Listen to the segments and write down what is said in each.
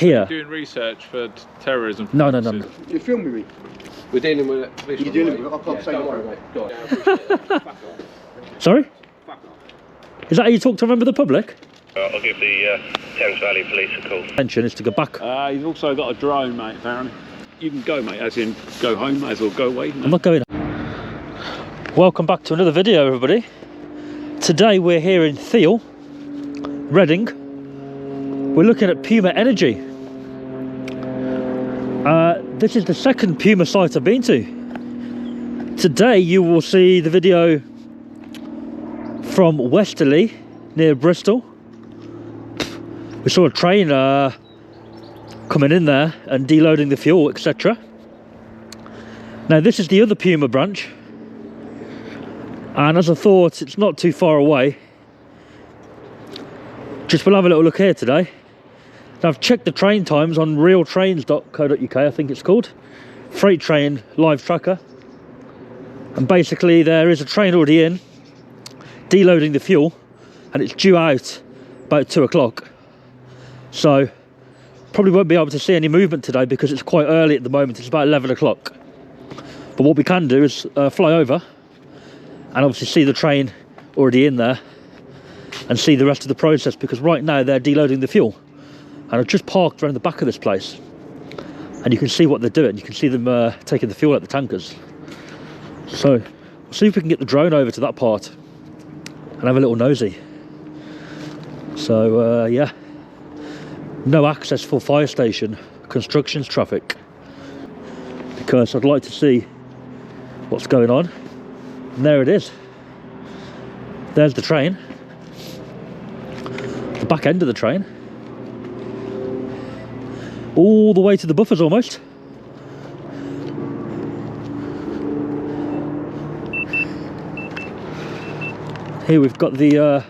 here. Doing research for terrorism. No. You're filming me. We're dealing with it. You're dealing with it. I can't say don't no. worry, mate. Go on. Sorry? Is that how you talk to a member of the public? I'll give the Thames Valley Police a call. Intention is to go back. You've also got a drone, mate, apparently. You can go, mate, as in go home, might as well go away. I'm not going. Welcome back to another video, everybody. Today we're here in Theale, Reading. We're looking at Puma Energy. This is the second Puma site I've been to. Today you will see the video from Westerly near Bristol. We saw a train coming in there and deloading the fuel, etc. Now this is the other Puma branch, and as I thought, it's not too far away. We'll have a little look here today. Now, I've checked the train times on realtrains.co.uk, I think it's called. Freight train live tracker. And basically there is a train already in, deloading the fuel, and it's due out about 2 o'clock. So probably won't be able to see any movement today because it's quite early at the moment. It's about 11 o'clock. But what we can do is fly over and obviously see the train already in there and see the rest of the process, because right now they're deloading the fuel. And I've just parked around the back of this place and you can see what they're doing. You can see them taking the fuel out the tankers. So we'll see if we can get the drone over to that part and have a little nosy. So yeah, no access for fire station, constructions traffic, because I'd like to see what's going on. And there it is. There's the train, the back end of the train, all the way to the buffers almost. Here we've got the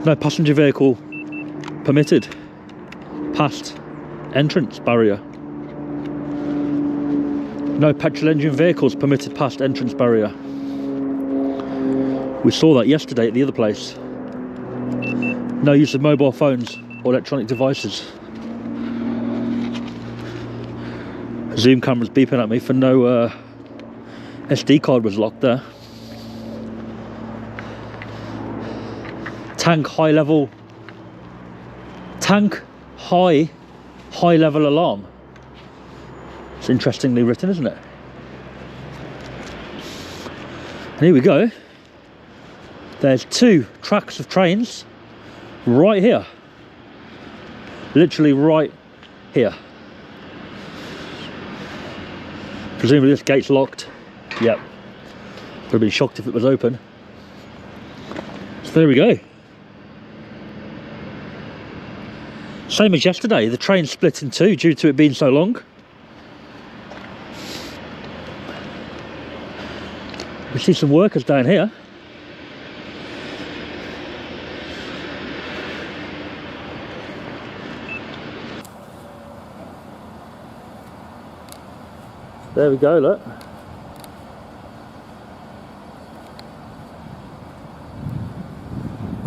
no passenger vehicle permitted past entrance barrier. No petrol engine vehicles permitted past entrance barrier. We saw that yesterday at the other place. No use of mobile phones or electronic devices. Zoom camera's beeping at me for no SD card was locked there. Tank high level alarm. It's interestingly written, isn't it? And here we go. There's 2 tracks of trains right here, literally right here. Presumably this gate's locked. Yep, would have been shocked if it was open. So there we go. Same as yesterday, the train split in 2 due to it being so long. We see some workers down here. There we go, look.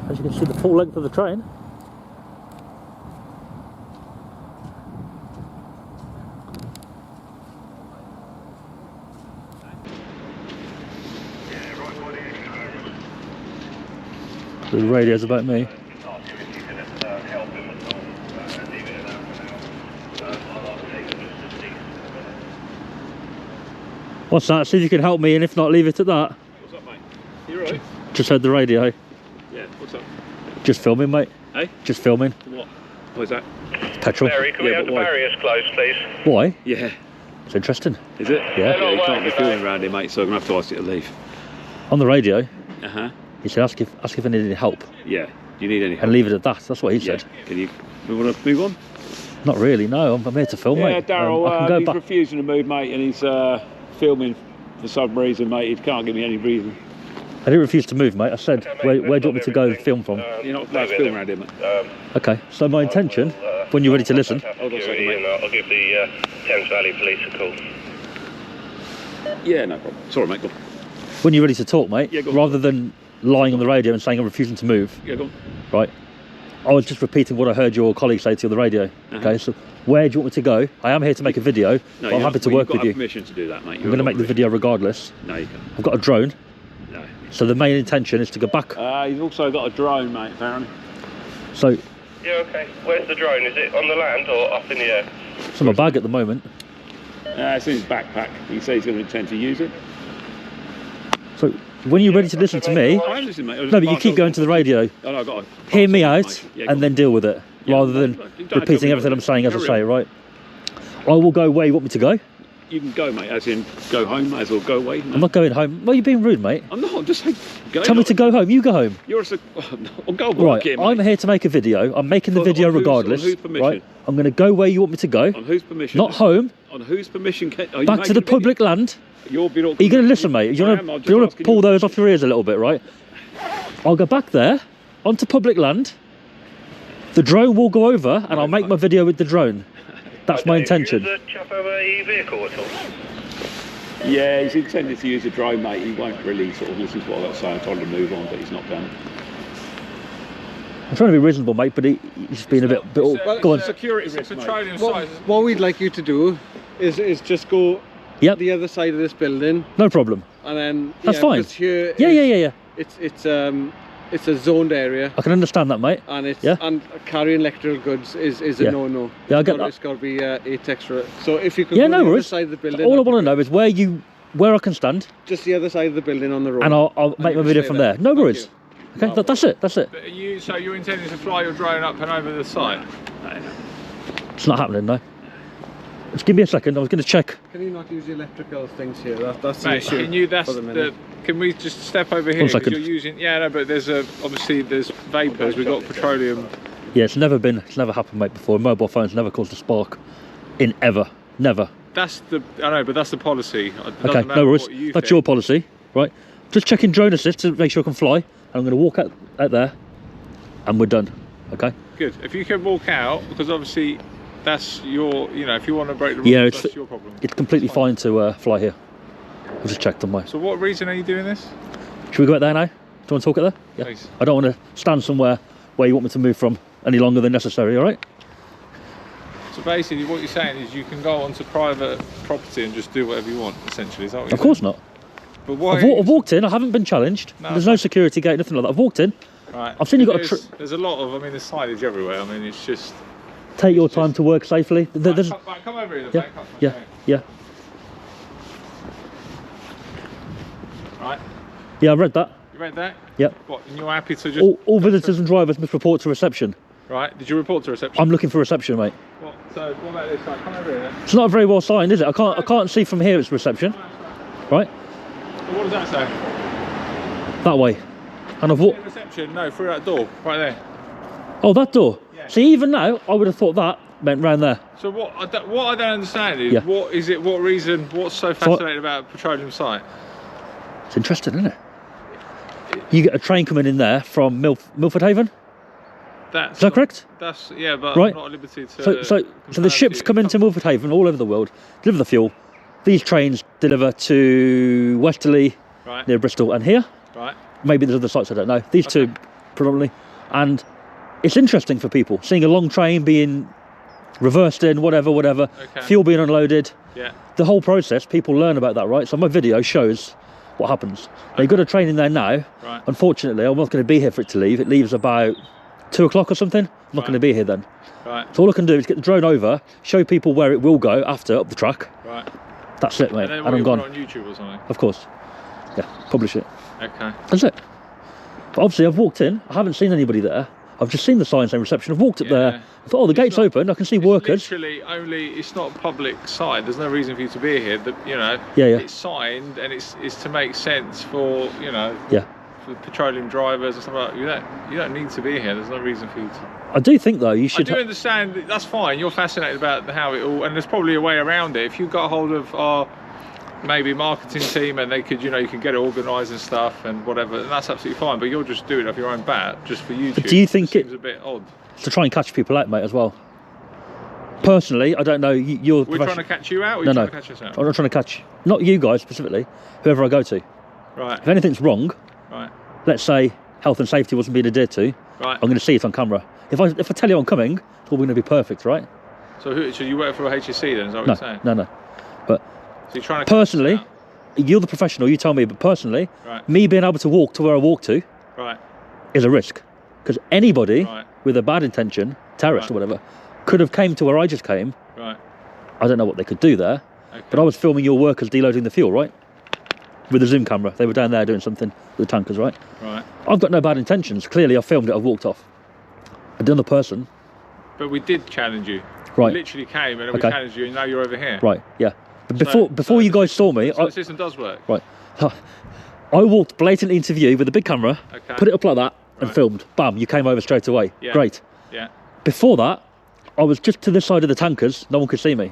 As you can see, the full length of the train. The radio's about me. What's that? See if you can help me, and if not, leave it at that. What's up, mate? You alright? Just heard the radio. Yeah, what's up? Just filming, mate. Hey? Just filming. What? What is that? Petrol. Mary, can we have the barriers closed, please? Why? Yeah. It's interesting. Is it? Yeah. You can't be filming around here, mate, so I'm going to have to ask you to leave. On the radio, Uh-huh. he said, ask if I need any help. Yeah. Do you need any help? And leave it at that. That's what he Yeah. said. Can you... We want to move on? Not really, no. I'm here to film, Yeah, mate. Daryl, I can go he's back. refusing to move, mate, and he's filming for some reason, mate. He can't give me any reason. I didn't refuse to move, mate. I said, where do you want me to go and film from? You're not allowed to film around here, mate. Okay, so my intention, when you're ready to listen. Hold on a second, mate. I'll give the Thames Valley Police a call. Yeah, no problem. Sorry, mate, go on. When you're ready to talk, mate, Yeah, go on. rather than lying on the radio and saying I'm refusing to move, Yeah, go on. right? I was just repeating what I heard your colleague say to you on the radio. Okay, so where do you want me to go? I am here to make a video, but I'm happy to work with you. You've got permission to do that, mate. I'm going to make the video regardless. No, you can't. I've got a drone. No. So the main intention is to go back. You've also got a drone, mate, apparently. So, Yeah, okay. Where's the drone? Is it on the land or up in the air? it's in my bag at the moment. It's in his backpack. He says he's going to intend to use it. So, when you're ready to listen to me, I'm listening, mate. no, but you keep going to the radio. Oh, no, I've got to Hear me mate. out Yeah, go and then deal with it, Yeah, rather no, than you don't have to tell repeating me everything what I'm saying as I to do. say, right? I will go where you want me to go. You can go, mate, as in go home, might as well go away. I'm not going home. Well, you're being rude, mate. I'm not, I'm just saying, go. Tell me to go home. You go home. You're a... I'll go work Right, here, mate. I'm here to make a video. I'm making the On video whose- regardless. on whose permission? Right? I'm going to go where you want me to go. On whose permission? Not home. On whose permission? Are you Back to the public land. You're being Are you going to listen, mate? You want to pull those off your ears a little bit, right? I'll go back there, onto public land. The drone will go over, and I'll make my video with the drone. That's my intention. Does the chap have a vehicle at all? Yeah, he's intended to use a drone, mate. He won't really sort of listen to what I got to say. I told him to move on, but he's not done. I'm trying to be reasonable, mate, but he's been a bit. Go on. Security It's a risk, mate. petroleum What, site. what we'd like you to do is just go Yep. the other side of this building, No problem. and then That's fine. 'cause here Yeah, is- yeah, yeah, yeah. It's a zoned area, I can understand that, mate. and it's Yeah. and carrying electrical goods is Yeah. a no-no. Yeah, I It's get got- that. It's got to be 8 extra. So if you could Yeah, go no the other worries. side of the building, All I that'd be want to know is where I can stand, just the other side of the building on the road, and I'll And make you my can video stay from there. No Thank worries. you. Okay, that's it. That's it. But so you're intending to fly your drone up and over the site? It's not happening, no. Just give me a second. I was going to check. Can you not use the electrical things here? That's the Mate, issue. can you? That's for the minute. Can we just step over here? 1 'Cause second. You're using. Yeah, no, but there's obviously there's vapours. We've got petroleum. Yeah, it's never happened, mate, before. Mobile phones never caused a spark in ever. Never. That's the. I know, but that's the policy. It doesn't Okay, matter no worries. what you That's think. your policy, right? Just checking drone assist to make sure I can fly. And I'm going to walk out there, and we're done. Okay? Good. If you can walk out, because obviously that's your. You know, if you want to break the rules, Yeah, that's your problem. It's completely fine to fly here. I just checked on my. So what reason are you doing this? Should we go out there now? Do you want to talk it there? Yeah. Please. I don't want to stand somewhere where you want me to move from any longer than necessary. All right? So basically, what you're saying is you can go onto private property and just do whatever you want. Essentially, is that what you're Of course saying? not. But why? I've walked in. I haven't been challenged. No. There's no security gate, nothing like that. I've walked in. Right. I've seen you got a There's a lot of. I mean, there's signage everywhere. I mean, it's just. Take your time to work safely. There's, Right, come over here. yeah, Mate, come, yeah, okay. yeah, Right. yeah. I read that. You read that? Yep. What? And you're happy to just. All visitors and drivers must report to reception. Right. Did you report to reception? I'm looking for reception, mate. What? So what about this side? Come over here. Then. It's not very well signed, is it? I can't see from here. It's reception, right? So what does that say? That way. And I've walked. Reception? No, through that door, right there. Oh, that door. Yeah. See, even now, I would have thought that meant round there. So what I don't understand is Yeah. what is it? What reason? What's so fascinating about a petroleum site? It's interesting, isn't it? You get a train coming in there from Milford Haven. That's Is that correct? That's yeah, but Right. I'm not at liberty to. So the ships come into Milford Haven all over the world, deliver the fuel. These trains deliver to Westerly, Right. near Bristol, and here. Right. Maybe there's other sites, I don't know. These two predominantly. And it's interesting for people seeing a long train being reversed in, whatever, Okay. fuel being unloaded. Yeah. The whole process, people learn about that, right? So my video shows what happens. They've got a train in there now. Right. Unfortunately, I'm not going to be here for it to leave. It leaves about 2 o'clock or something. I'm not Right. going to be here then. Right. So all I can do is get the drone over, show people where it will go after, up the track. Right. That's it, mate. And then And what I'm you put gone. it on YouTube or something. Of course. Yeah, publish it. Okay. That's it. But obviously I've walked in, I haven't seen anybody there. I've just seen the sign saying reception. I've walked up Yeah. there. I thought, oh, the gate's open. I can see workers. It's literally only. It's not a public site. There's no reason for you to be here. You know. Yeah, yeah. It's signed and it's to make sense for for petroleum drivers or something like that. You don't need to be here. There's no reason for you to. I do think though you I should. do understand. That's fine. You're fascinated about how it all, and there's probably a way around it. If you got hold of our maybe marketing team and they could, you can get it organised and stuff and whatever, and that's absolutely fine. But you're just doing it off your own bat, just for YouTube. But do you think it seems a bit odd? To try and catch people out, mate, as well. Personally, I don't know. You're. We're trying to catch you out. Or No, you're no. trying to catch us out? I'm not trying to catch. Not you guys specifically. Whoever I go to. Right. If anything's wrong, Right. let's say health and safety wasn't being adhered to, Right. I'm going to see it on camera. If I tell you I'm coming, it's all going to be perfect, right? So you work for a HSC then? Is that what you're saying? No. But So you're trying to personally, you're the professional. You tell me. But personally, Right. me being able to walk to where I walk to Right. is a risk, because anybody Right. with a bad intention, terrorist Right. or whatever, could have came to where I just came. Right. I don't know what they could do there, Okay. but I was filming your workers deloading the fuel, right? With a zoom camera. They were down there doing something with the tankers, right? Right. I've got no bad intentions. Clearly, I filmed it. I've walked off. And the other person, But we did challenge you. Right. We literally came and then Okay. we challenged you, and now you're over here. right? Yeah. But So- before so you the guys saw me, So the system does work. right, I walked blatantly into view with a big camera, Okay. put it up like that, and Right. filmed. Bam! You came over straight away. Yeah. Great. Yeah. Before that, I was just to this side of the tankers. No one could see me.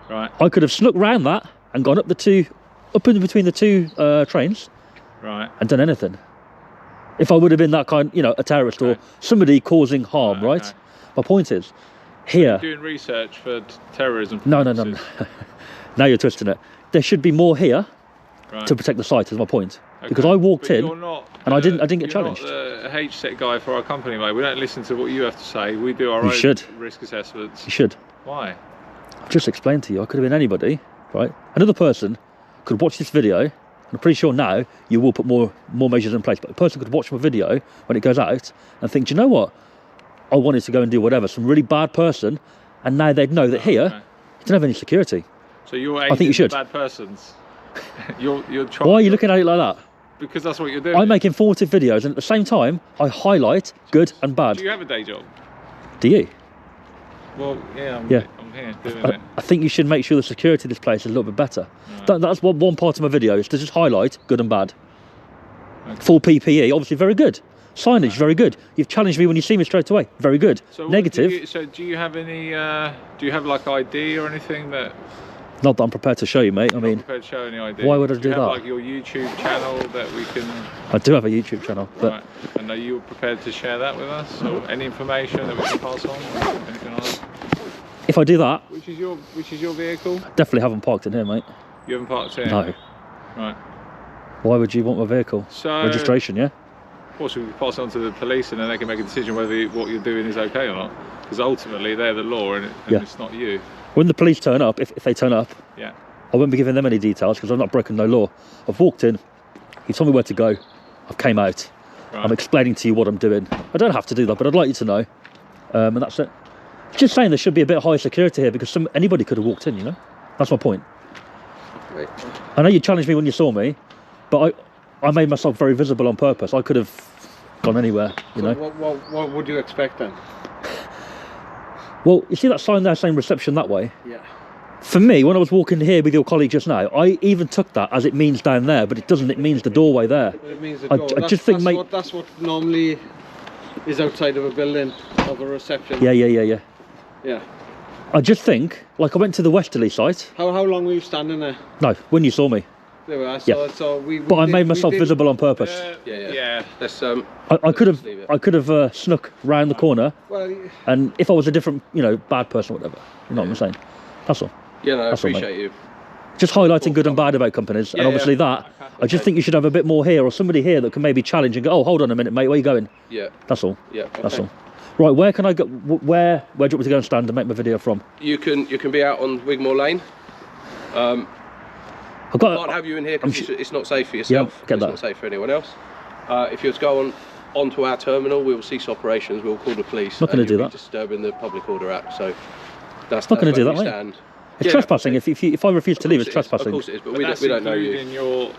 Right. I could have snuck round that and gone up in between the two trains Right. and done anything. If I would have been that kind, a terrorist or Okay. somebody causing harm, Right, right? okay. My point is, here. Doing research for terrorism. No. purposes. Now you're twisting it. There should be more here Right. to protect the site. Is my point. Okay. Because I walked But in. you're not and I the- didn't get you're challenged. Not the HSEC guy for our company, mate. We don't listen to what you have to say. We do our You own should. risk assessments. You should. Why? I've just explained to you. I could have been anybody, right? Another person could watch this video. And I'm pretty sure now you will put more measures in place. But a person could watch my video when it goes out and think, do you know what? I wanted to go and do whatever. Some really bad person, and now they'd know that here Okay. you don't have any security. So you're think you aiding should. bad persons. you're trying. Why are you looking at it like that? Because that's what you're doing. I make informative videos, and at the same time, I highlight good and bad. Do you have a day job? Do you? Well, yeah. I'm here doing it. I think you should make sure the security of this place is a little bit better. That's one part of my video, is to just highlight good and bad. Okay. Full PPE, obviously very good. Signage, very good. You've challenged me when you see me straight away. Very good. So what Negative, do you have any? Do you have like ID or anything that? not that I'm prepared to show you, mate. I You're mean, not prepared to show any ID. why would I do do you have, that? Like your YouTube channel that we can. I do have a YouTube channel, but Right. And are you prepared to share that with us, or any information that we can pass on, or anything like that? if I do that, Which is your vehicle? definitely haven't parked in here, mate. You haven't parked here. No. Right. Why would you want my vehicle? So Registration, yeah? Of course, we can pass it on to the police, and then they can make a decision whether what you're doing is okay or not. Because ultimately, they're the law, and Yeah. it's not you. When the police turn up, if they turn up, Yeah. I won't be giving them any details because I've not broken no law. I've walked in, he told me where to go, I've came out, Right. I'm explaining to you what I'm doing. I don't have to do that, but I'd like you to know. And that's it. Just saying there should be a bit of higher security here because anybody could have walked in, That's my point. Right. I know you challenged me when you saw me, but I made myself very visible on purpose. I could have gone anywhere, So what would you expect then? Well, you see that sign there saying reception that way? Yeah. For me, when I was walking here with your colleague just now, I even took that as it means down there, but it doesn't, it means the doorway there. It means the I door. just think, mate- That's what normally is outside of a building, of a reception. Yeah. Yeah. I just think, like I went to the Westerly site. How long were you standing there? No, when you saw me. There we are. Yeah. So we But I did- made we myself did- visible on purpose. Yeah. Let's I could have leave it. I could have snuck round the corner, Well, and if I was a different, bad person or whatever, you know what I'm saying? That's all. Yeah, no, I That's all, mate. appreciate you. Just highlighting good and bad about companies, and Yeah, obviously that. I just think you should have a bit more here, or somebody here that can maybe challenge and go, oh, hold on a minute, mate, where you going? Yeah, That's all. yeah. That's okay. all. Right, where can I go? Where do you want me to go and stand and make my video from? You can be out on Wigmore Lane. I've Can't got. have you in here I'm because it's not safe for yourself. get it's that. not safe for anyone else. If you were to go onto our terminal, we will cease operations. We'll call the police. Not gonna and do you'll that. be disturbing the Public Order Act. So that's Not gonna that's do where that, we mate. stand. It's Yeah, trespassing. If I refuse to of leave, course it's it is. trespassing. Of course it is, but But we that's don't know you. including your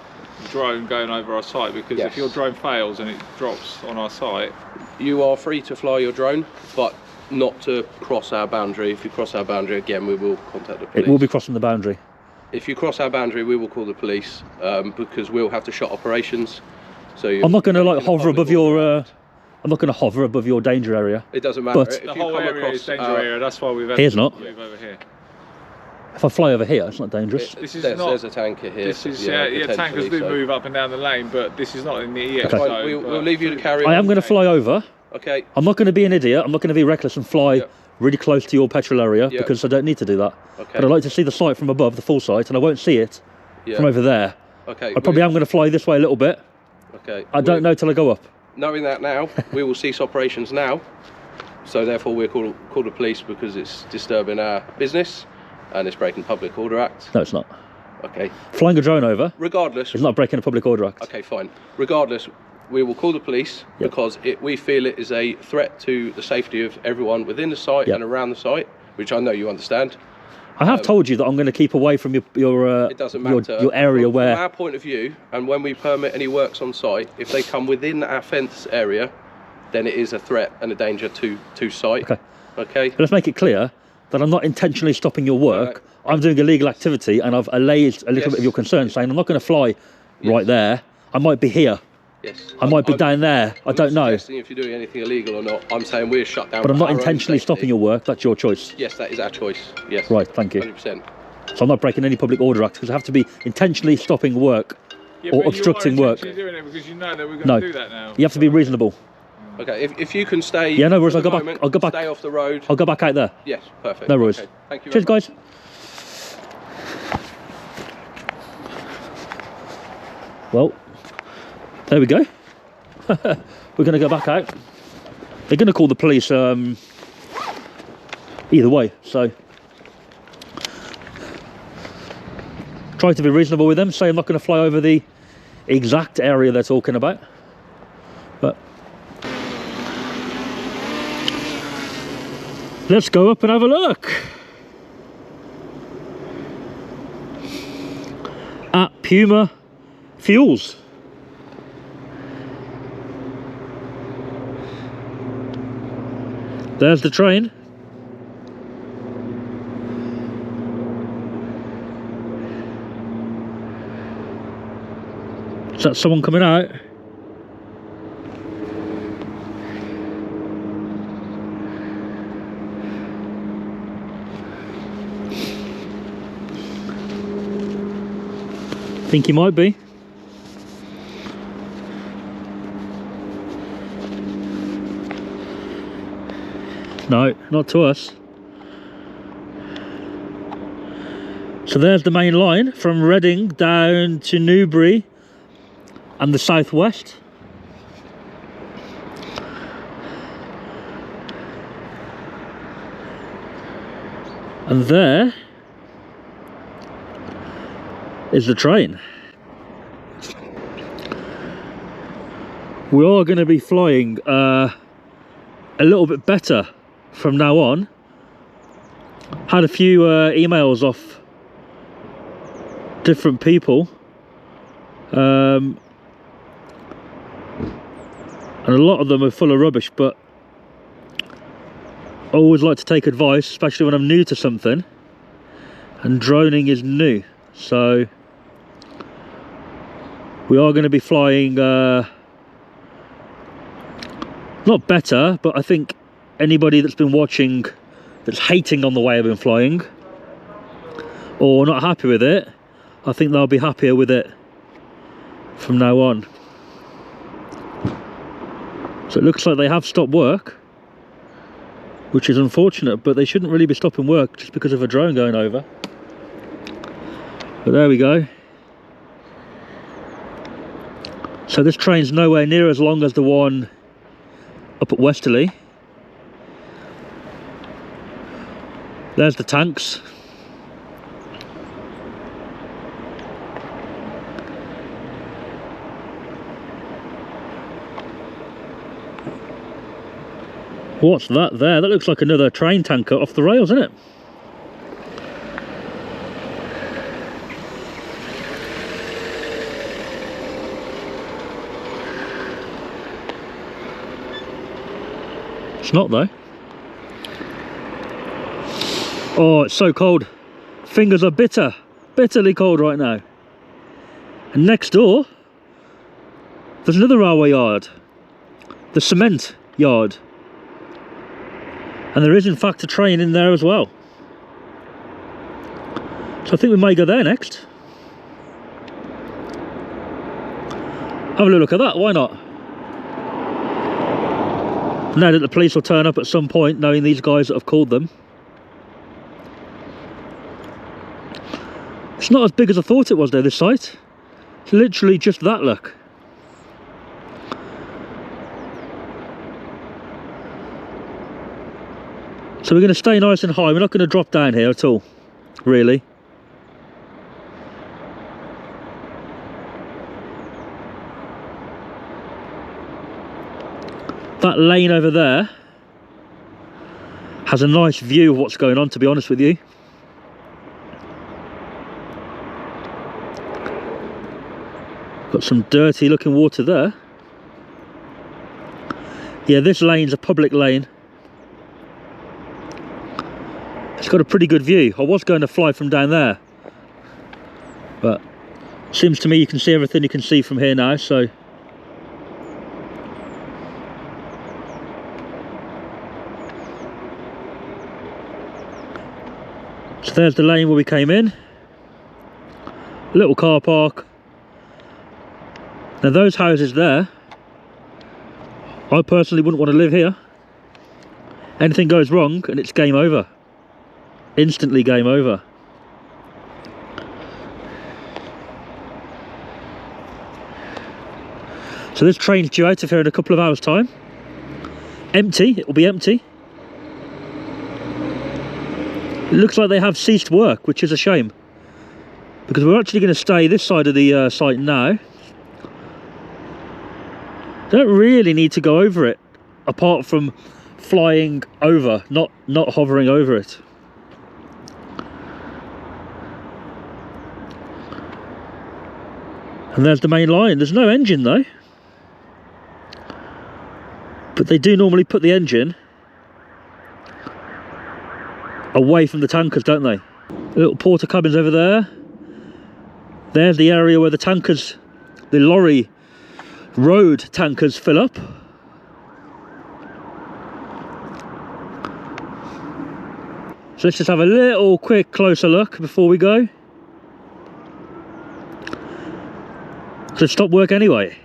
drone going over our site, because Yes. if your drone fails and it drops on our site, You are free to fly your drone, but not to cross our boundary. If you cross our boundary again, we will contact the police. It will be crossing the boundary. If you cross our boundary, we will call the police because we'll have to shut operations. So I'm not going to like breaking the hover Public above your. Order Act. I'm not going to hover above your danger area. It doesn't matter. but- If the you whole come area across is danger our- area. That's why we've had Here's to not. move over here. If I fly over here, it's not dangerous. This is there's, not. there's a tanker here. This is tankers potentially, do so- move up and down the lane, but this is not in the EX Okay. zone. Fine, we'll but- leave you to carry I on. am going to fly over. Okay. I'm not going to be an idiot. I'm not going to be reckless and fly Yeah. really close to your petrol area Yeah. because I don't need to do that. Okay. But I'd like to see the site from above, the full site, and I won't see it Yeah. from over there. Okay. I probably am going to fly this way a little bit. Okay. I don't know till I go up. Knowing that now, we will cease operations now. So therefore we'll call the police because it's disturbing our business and it's breaking Public Order Act. No, it's not. Okay. Flying a drone over Regardless. is not breaking a Public Order Act. Okay, fine. Regardless, we will call the police because we feel it is a threat to the safety of everyone within the site and around the site, which I know you understand. I have told you that I'm going to keep away from your it doesn't matter. your area where... From our point of view, and when we permit any works on site, if they come within our fence area, then it is a threat and a danger to site. Okay. Okay. But let's make it clear that I'm not intentionally stopping your work. I'm doing illegal activity, and I've allayed a little bit of your concern, saying I'm not going to fly right there. I might be here. Yes. I might be down there. I don't know. Suggesting if you're doing anything illegal or not. I'm saying we're shut down. But I'm not intentionally stopping your work. That's your choice. Yes, that is our choice. Yes. Right. Thank you. 100%. So I'm not breaking any Public Order Act because I have to be intentionally stopping work or obstructing work. Doing it because you know that we're going to do that now. You have to be reasonable. Okay. If you can stay. Yeah. No worries. I'll go back. I'll go back. Stay off the road. I'll go back out there. Yes. Perfect. No worries. Okay. Thank you. Cheers, guys. Well, there we go. We're going to go back out. They're going to call the police either way, so try to be reasonable with them. Say I'm not going to fly over the exact area they're talking about, but let's go up and have a look at Puma fuels. There's the train. Is that someone coming out? Think he might be. No, not to us. So there's the main line from Reading down to Newbury and the southwest. And there is the train. We are going to be flying a little bit better from now on. Had a few emails off different people, and a lot of them are full of rubbish, but I always like to take advice, especially when I'm new to something, and droning is new. So we are going to be flying not better, but I think anybody that's been watching that's hating on the way I've been flying or not happy with it, I think they'll be happier with it from now on. So it looks like they have stopped work, which is unfortunate, but they shouldn't really be stopping work just because of a drone going over. But there we go. So this train's nowhere near as long as the one up at Westerly. There's the tanks. What's that there? That looks like another train tanker off the rails, isn't it? It's not though. Oh, it's so cold. Fingers are bitterly cold right now. And next door, there's another railway yard, the cement yard. And there is in fact a train in there as well. So I think we may go there next. Have a little look at that, why not? Now that the police will turn up at some point, knowing these guys that have called them. It's not as big as I thought it was though, this site. It's literally just that, look. So we're going to stay nice and high. We're not going to drop down here at all, really. That lane over there has a nice view of what's going on, to be honest with you. Got some dirty looking water there. Yeah, this lane's a public lane. It's got a pretty good view. I was going to fly from down there, but seems to me you can see everything you can see from here now, so there's the lane where we came in. Little car park. Now those houses there, I personally wouldn't want to live here. Anything goes wrong and it's game over. Instantly game over. So this train's due out of here in a couple of hours time. Empty, it will be empty. It looks like they have ceased work, which is a shame, because we're actually going to stay this side of the site now. Don't really need to go over it, apart from flying over, not hovering over it. And there's the main line. There's no engine though, but they do normally put the engine away from the tankers, don't they? Little porter cabins over there. There's the area where the tankers, the lorry road tankers, fill up. So let's just have a little quick closer look before we go. So stop work anyway.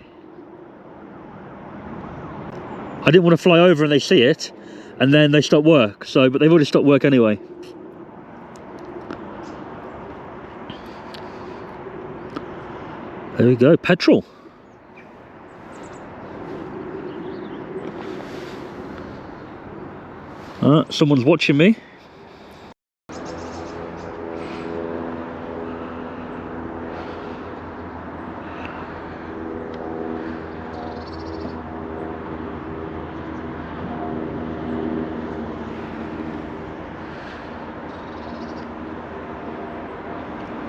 I didn't want to fly over and they see it and then they stop work, so, but they've already stopped work anyway. There we go, petrol. Someone's watching me.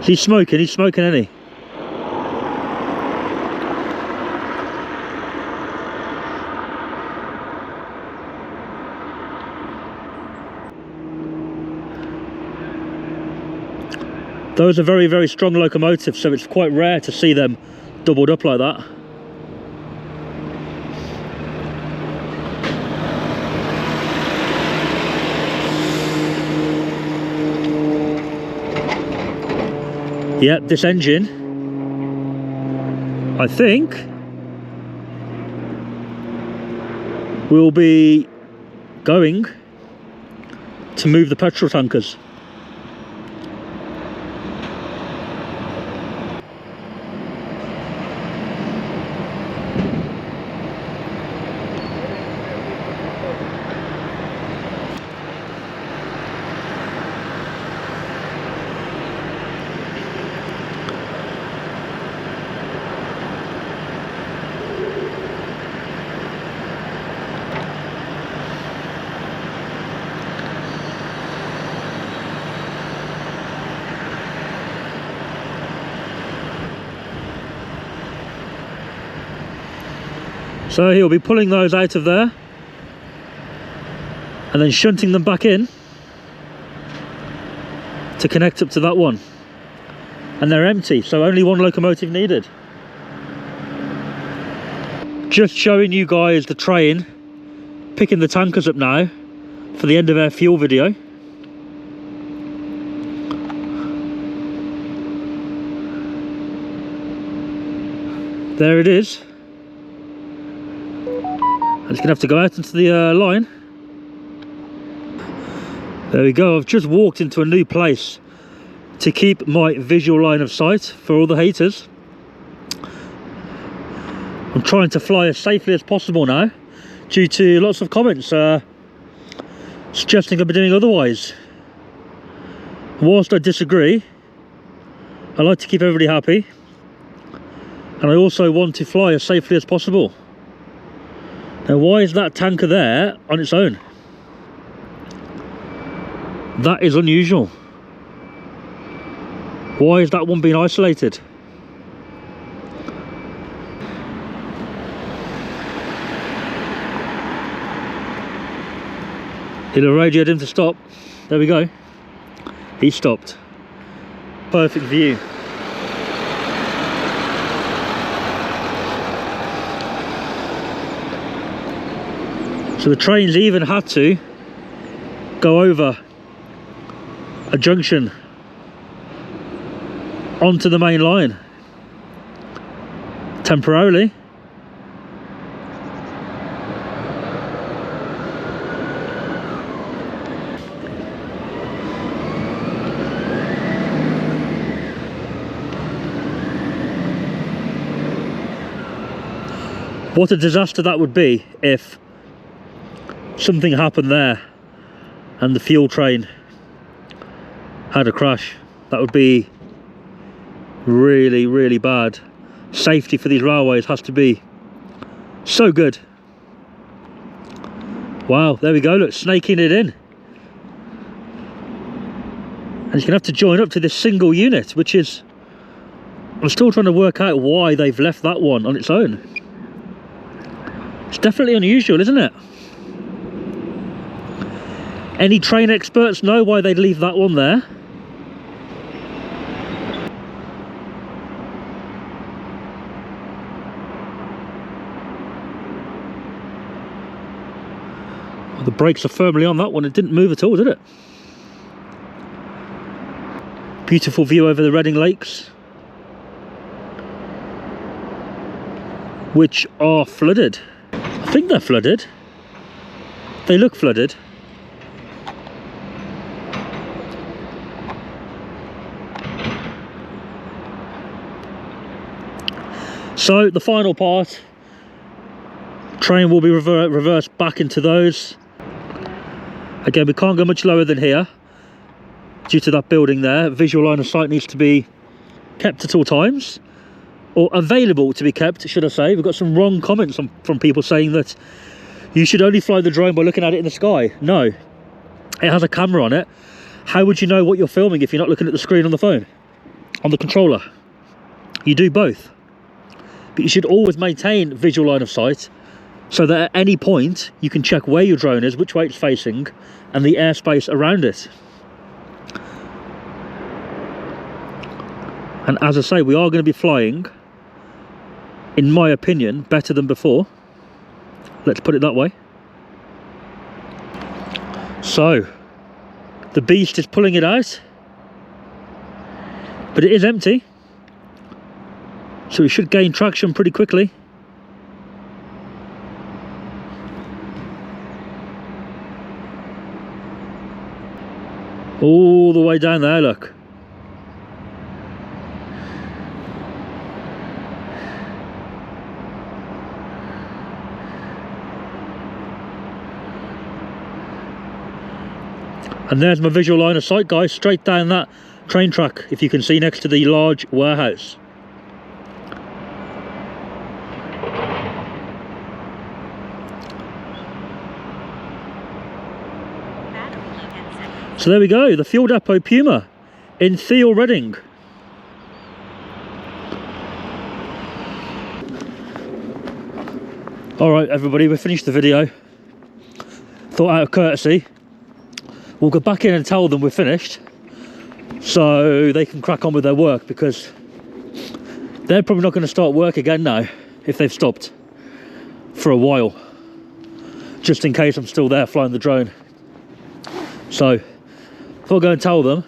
He's smoking, isn't he? Those are very, very strong locomotives, so it's quite rare to see them doubled up like that. Yeah, this engine, I think, will be going to move the petrol tankers. So he'll be pulling those out of there and then shunting them back in to connect up to that one. And they're empty, so only one locomotive needed. Just showing you guys the train picking the tankers up now for the end of our fuel video. There it is. I'm just gonna have to go out into the line. There we go. I've just walked into a new place to keep my visual line of sight for all the haters. I'm trying to fly as safely as possible now, due to lots of comments suggesting I've been doing otherwise. Whilst I disagree, I like to keep everybody happy, and I also want to fly as safely as possible. Now, why is that tanker there on its own? That is unusual. Why is that one being isolated? He'll have radioed him to stop. There we go. He stopped. Perfect view. So the trains even had to go over a junction onto the main line temporarily. What a disaster that would be if something happened there and the fuel train had a crash. That would be really, really bad. Safety for these railways has to be so good. Wow, there we go, look, snaking it in. And it's gonna have to join up to this single unit, which is, I'm still trying to work out why they've left that one on its own. It's definitely unusual, isn't it? Any train experts know why they'd leave that one there? Well, the brakes are firmly on that one. It didn't move at all, did it? Beautiful view over the Reading Lakes, which are flooded. I think they're flooded. They look flooded. So the final part, train will be reversed back into those. Again, we can't go much lower than here due to that building there. Visual line of sight needs to be kept at all times, or available to be kept, should I say. We've got some wrong comments from people saying that you should only fly the drone by looking at it in the sky. No, it has a camera on it. How would you know what you're filming if you're not looking at the screen on the phone, on the controller? You do both. But you should always maintain visual line of sight so that at any point you can check where your drone is, which way it's facing, and the airspace around it. And as I say, we are going to be flying, in my opinion, better than before. Let's put it that way. So, the beast is pulling it out, but it is empty. So we should gain traction pretty quickly. All the way down there, look. And there's my visual line of sight, guys, straight down that train track, if you can see, next to the large warehouse. So there we go, the fuel depot Puma in Theale, Reading. Alright everybody, we finished the video. Thought out of courtesy, we'll go back in and tell them we're finished so they can crack on with their work, because they're probably not going to start work again now if they've stopped for a while, just in case I'm still there flying the drone. So I'll go and tell them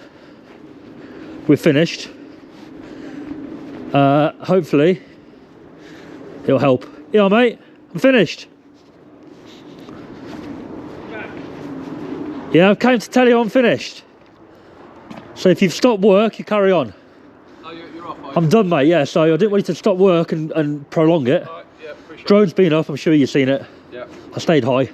we're finished. Hopefully it'll help. Yeah mate, I'm finished. Yeah, I've came to tell you I'm finished. So if you've stopped work, you carry on. Oh, you're off, I'm done mate, yeah, so I didn't want you to stop work and prolong it. Right, yeah, appreciate Drone's been up, I'm sure you've seen it. Yeah. I stayed high.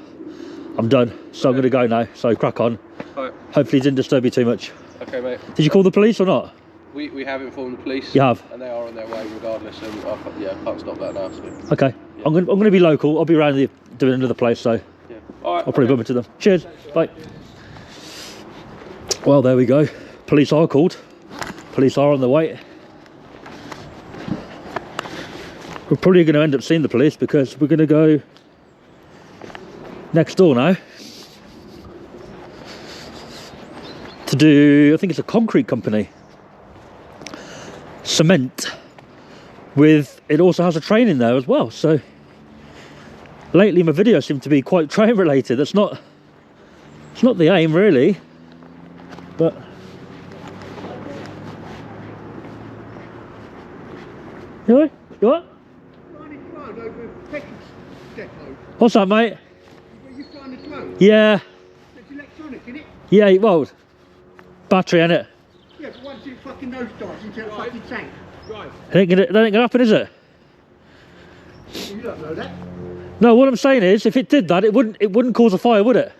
I'm done, so I'm going to go now. So crack on. Right. Hopefully, it didn't disturb you too much. Okay, mate. Did you call the police or not? We have informed the police. You have? And they are on their way regardless, and I can't stop that now. So. Okay. Yeah. I'm going to be local. I'll be around doing another place, so yeah. All right, I'll probably bump into them. Cheers. Bye. Well, there we go. Police are called. Police are on the way. We're probably going to end up seeing the police because we're going to go next door now to do, I think it's a concrete company, cement, with, it also has a train in there as well. So lately my videos seem to be quite train related. It's not the aim really, but you what? What's that, mate? Yeah. It's electronic, isn't it? Yeah, well, battery in it. Yeah, but once it fucking nosedives into a fucking tank. Right. That ain't gonna happen, is it? You don't know that. No, what I'm saying is, if it did that, it wouldn't cause a fire, would it?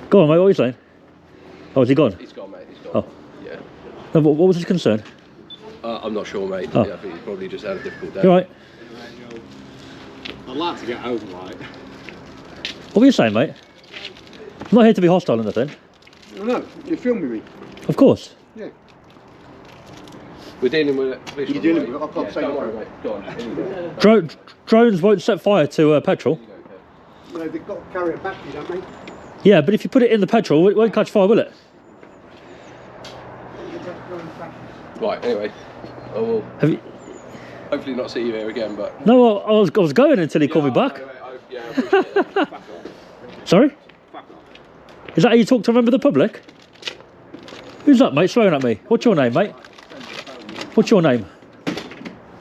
Go on, mate, what are you saying? Oh, is he gone? He's gone, mate. He's gone. Oh. Yeah. No, what was his concern? I'm not sure, mate. Oh. Yeah, I think he's probably just had a difficult day. You alright? I'd like to get home, right? What were you saying, mate? I'm not here to be hostile or nothing. No, you're filming me. Of course. Yeah. We're dealing with it. You're dealing with it? I can't say don't no. worry, mate. Go on. Here you go. Drones won't set fire to petrol. You know, they've got to carry a battery, don't they? Yeah, but if you put it in the petrol, it won't catch fire, will it? Right, anyway. I will Have you? hopefully not see you here again, but... No, I was going until he called me back. Yeah, I appreciate it. Fuck off. Sorry? Fuck off. Is that how you talk to a member of the public? Who's that, mate, swearing at me? What's your name, mate? What's your name?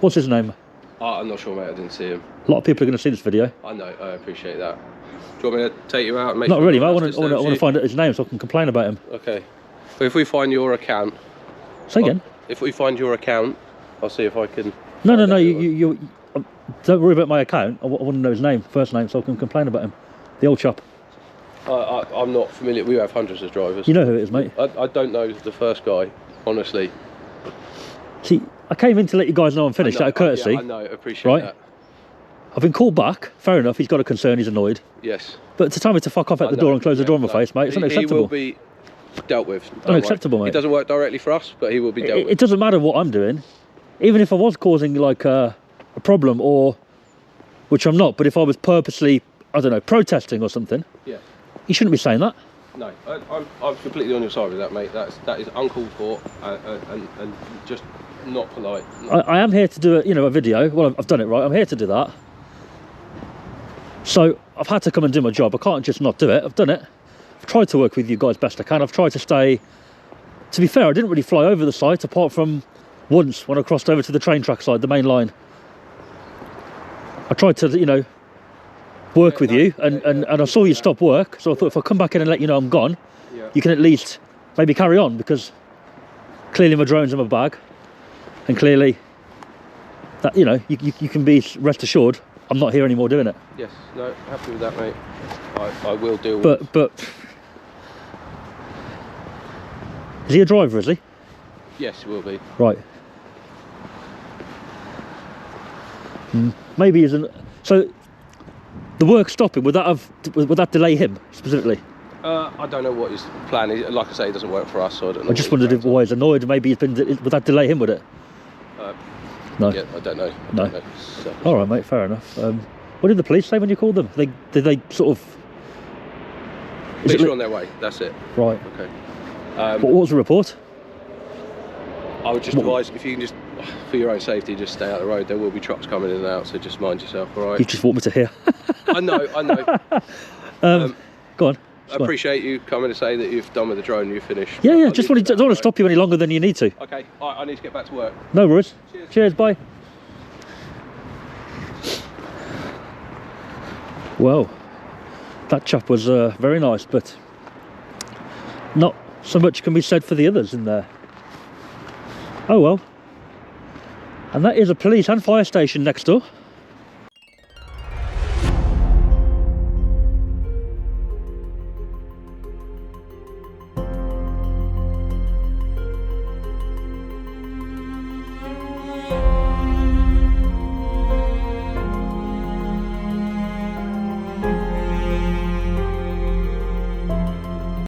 What's his name? I'm not sure, mate. I didn't see him. A lot of people are going to see this video. I know. I appreciate that. Do you want me to take you out and make Not sure really, mate. I no one want else disturbs to you? find out his name so I can complain about him. Okay. But if we find your account... Say again? If we find your account, I'll see if I can... No. find out You don't worry about my account. I want to know his name, first name, so I can complain about him. The old chap. I'm not familiar. We have hundreds of drivers. You know who it is, mate. I don't know the first guy, honestly. See, I came in to let you guys know I'm finished out of courtesy. Yeah, I know. Appreciate Right? that. I've been called back. Fair enough. He's got a concern. He's annoyed. Yes. But to tell me to fuck off at the door and close the door in my face, mate, it's unacceptable. He will be dealt with. don't Unacceptable, worry. mate. He doesn't work directly for us, but he will be dealt with. It doesn't matter what I'm doing. Even if I was causing like a problem, or which I'm not, but if I was purposely, I don't know, protesting or something, Yeah. you shouldn't be saying that. No, I'm completely on your side with that, mate. That is uncalled for and just not polite. I am here to do a video. Well, I've done it right. I'm here to do that. So I've had to come and do my job. I can't just not do it. I've done it. I've tried to work with you guys best I can. I've tried to stay. To be fair, I didn't really fly over the site apart from once when I crossed over to the train track side, the main line. I tried to, work with you, and I saw you stop work, so I thought if I come back in and let you know I'm gone, you can at least maybe carry on, because clearly my drone's in my bag, and clearly that you can be rest assured I'm not here anymore doing it. Yes, no, happy with that, mate. I will deal with. But is he a driver? Is he? Yes, he will be. Right. Maybe he isn't. So the work stopping, would that delay him specifically? I don't know what his plan is. Like I say, he doesn't work for us, so I don't know. I just wondered if why he's annoyed. Maybe would that delay him? Would it? No. Yeah, I don't know. No. Don't know. So, All right, mate. Fair enough. What did the police say when you called them? Did they sort of? police are on their way. That's it. Right. Okay. What was the report? I would just advise, if you can just, for your own safety, just stay out of the road. There will be trucks coming in and out, so just mind yourself, all right? You just want me to hear. I know. Go on. I appreciate you coming to say that you've done with the drone and you've finished. Yeah. I Just need to don't want to stop you any longer than you need to. Okay, I need to get back to work. No worries. Cheers. Bye. Well, that chap was very nice, but not so much can be said for the others in there. Oh well. And that is a police and fire station next door.